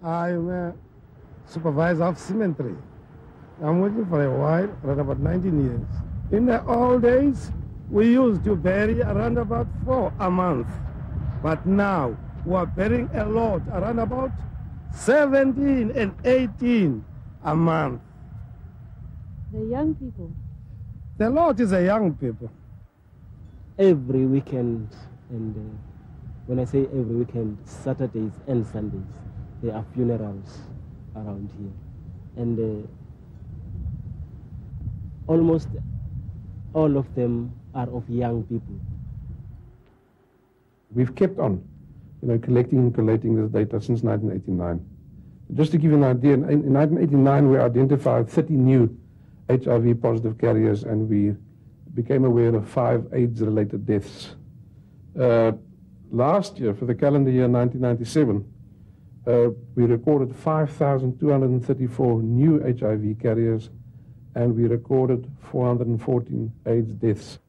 I'm a supervisor of cemetery. I'm working for a while, around about 19 years. In the old days, we used to bury around about 4 a month. But now, we are burying a lot, around about 17 and 18 a month. The young people. The lot is a young people. Every weekend, and when I say every weekend, Saturdays and Sundays, there are funerals around here. And almost all of them are of young people. We've kept on, collecting and collating this data since 1989. Just to give you an idea, in 1989 we identified 30 new HIV positive carriers, and we became aware of 5 AIDS-related deaths. Last year, for the calendar year 1997, we recorded 5,234 new HIV carriers, and we recorded 414 AIDS deaths.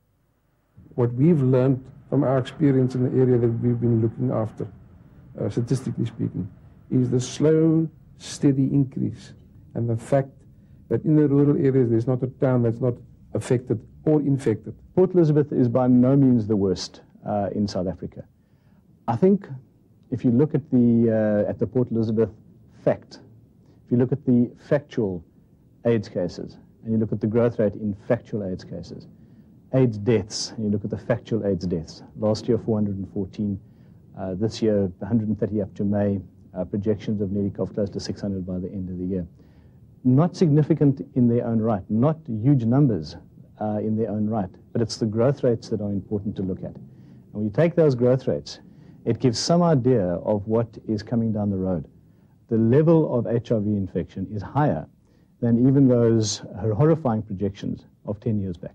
What we've learned from our experience in the area that we've been looking after, statistically speaking, is the slow, steady increase, and the fact that in the rural areas there's not a town that's not affected or infected. Port Elizabeth is by no means the worst in South Africa. I think if you look at the Port Elizabeth fact, if you look at the factual AIDS cases, and you look at the growth rate in factual AIDS cases, AIDS deaths, and you look at the factual AIDS deaths, last year 414, this year 130 up to May, projections of nearly close to 600 by the end of the year. Not significant in their own right, not huge numbers in their own right, but it's the growth rates that are important to look at. And when you take those growth rates, it gives some idea of what is coming down the road. The level of HIV infection is higher than even those horrifying projections of 10 years back.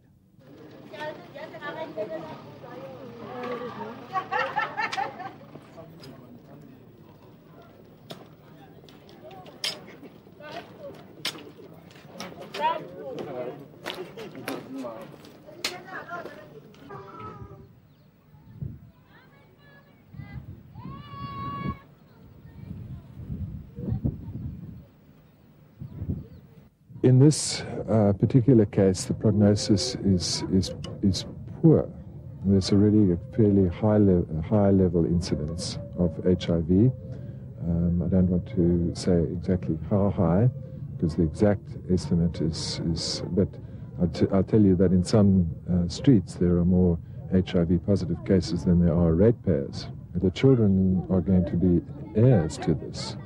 In this particular case, the prognosis is poor. There's already a fairly high level incidence of HIV. I don't want to say exactly how high, because the exact estimate is but I'll tell you that in some streets there are more HIV positive cases than there are ratepayers. The children are going to be heirs to this.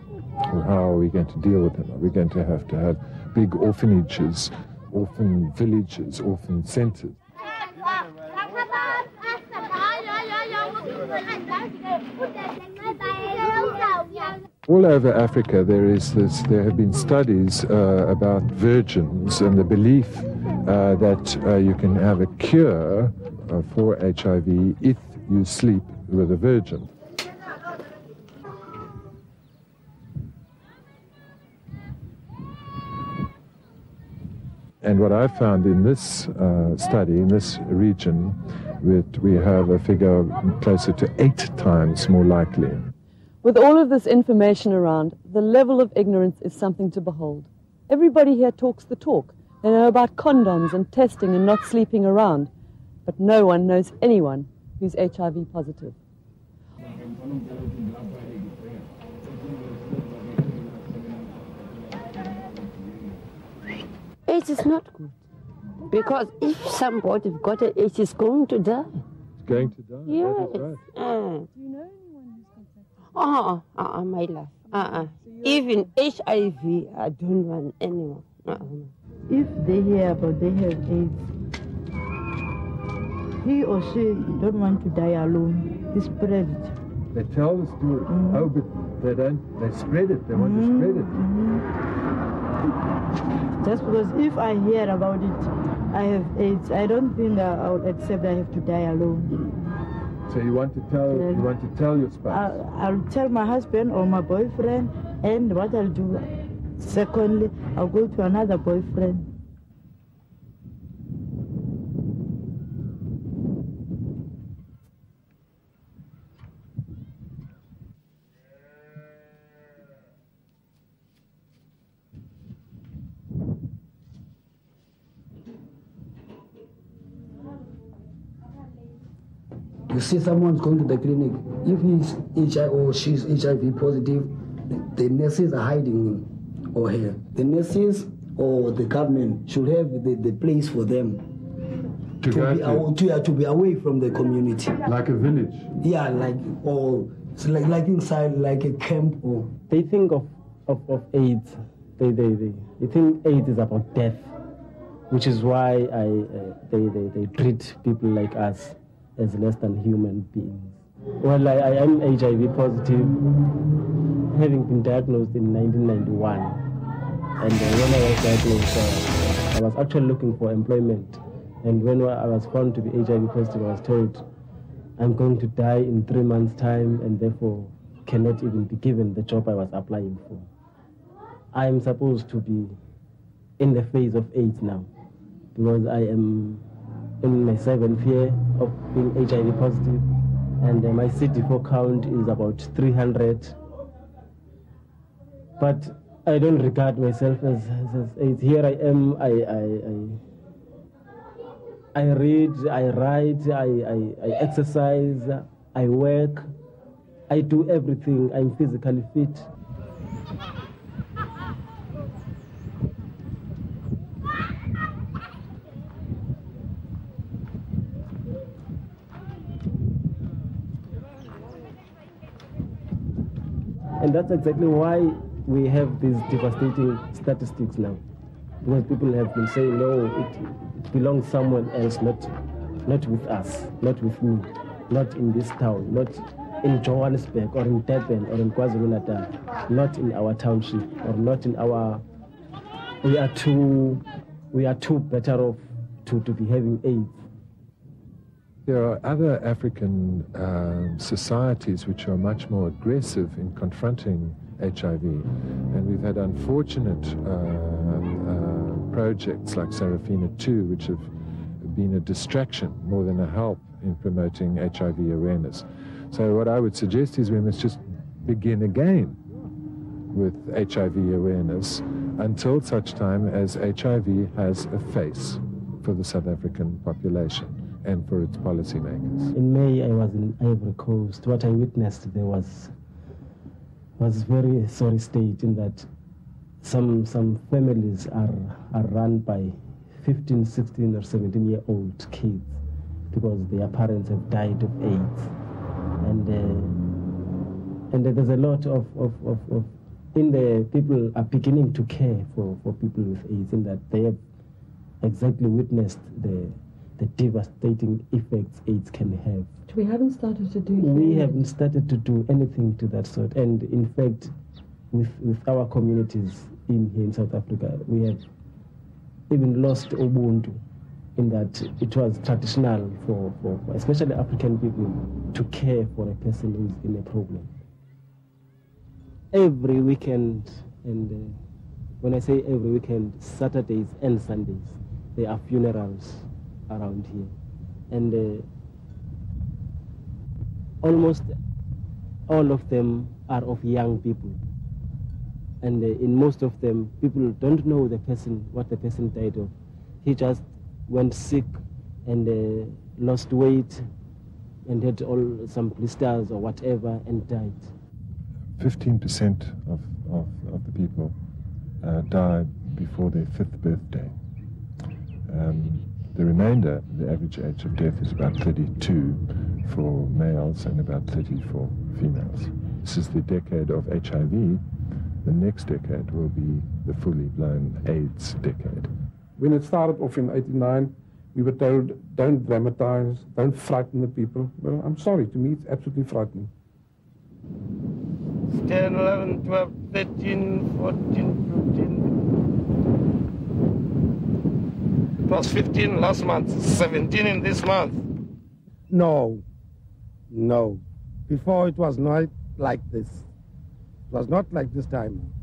Or how are we going to deal with them? Are we going to have big orphanages, orphan villages, orphan centers? All over Africa there have been studies about virgins and the belief that you can have a cure for HIV if you sleep with a virgin. And what I found in this study, in this region, we have a figure closer to 8 times more likely. With all of this information around, the level of ignorance is something to behold. Everybody here talks the talk. They know about condoms and testing and not sleeping around. But no one knows anyone who's HIV positive. AIDS is not good. Because if somebody got it, it is going to die. It's going to die? Yes. That is right. Do you know anyone who's got that? My love. Even HIV, I don't want anyone. If they hear about they have AIDS, he or she don't want to die alone. He spread it. They tell the story. Oh, but they spread it. They want to spread it. Just because if I hear about it, I have AIDS, I don't think I would accept I have to die alone. So you want to tell your spouse? I'll tell my husband or my boyfriend, and what I'll do, secondly, I'll go to another boyfriend. You see someone's going to the clinic. If he's HIV or she's HIV positive, the nurses are hiding him or her. The nurses or the government should have the place for them to be away from the community. Like a village? Yeah, it's like inside, like a camp. Or they think of AIDS. They think AIDS is about death, which is why they treat people like us as less than human beings. Well, I am HIV positive, having been diagnosed in 1991. And when I was diagnosed, I was actually looking for employment. And when I was found to be HIV positive, I was told, I'm going to die in 3 months' time, and therefore cannot even be given the job I was applying for. I am supposed to be in the phase of AIDS now, because I am in my 7th year of being HIV positive, and my CD4 count is about 300. But I don't regard myself as AIDS. Here I am, I read, I write, I exercise, I work, I do everything. I'm physically fit. And that's exactly why we have these devastating statistics now. Because people have been saying, no, it belongs someone else, not with us, not with me, not in this town, not in Johannesburg or in Durban or in KwaZulu-Natal, not in our township or not in our... We are too better off to be having AIDS. There are other African societies which are much more aggressive in confronting HIV, and we've had unfortunate projects like Sarafina 2, which have been a distraction more than a help in promoting HIV awareness. So what I would suggest is we must just begin again with HIV awareness until such time as HIV has a face for the South African population and for its policymakers. In May, I was in Ivory Coast. What I witnessed there was very sorry state in that some families are run by 15, 16, or 17-year-old kids because their parents have died of AIDS, and there's a lot of in the people are beginning to care for people with AIDS, in that they have exactly witnessed the devastating effects AIDS can have. We haven't started to do We haven't started to do anything to that sort. And in fact, with our communities here in South Africa, we have even lost Ubuntu, in that it was traditional for especially African people to care for a person who is in a problem. Every weekend, and when I say every weekend, Saturdays and Sundays, there are funerals around here. And almost all of them are of young people. And in most of them, people don't know what the person died of. He just went sick and lost weight and had some blisters or whatever and died. 15% of the people died before their 5th birthday. The remainder, the average age of death is about 32 for males and about 30 for females. This is the decade of HIV. The next decade will be the fully blown AIDS decade. When it started off in 89, we were told, don't dramatize, don't frighten the people. Well, I'm sorry, to me it's absolutely frightening. 10, 11, 12, 13, 14, 15. It was 15 last month, 17 in this month. No. Before it was not like this. It was not like this time.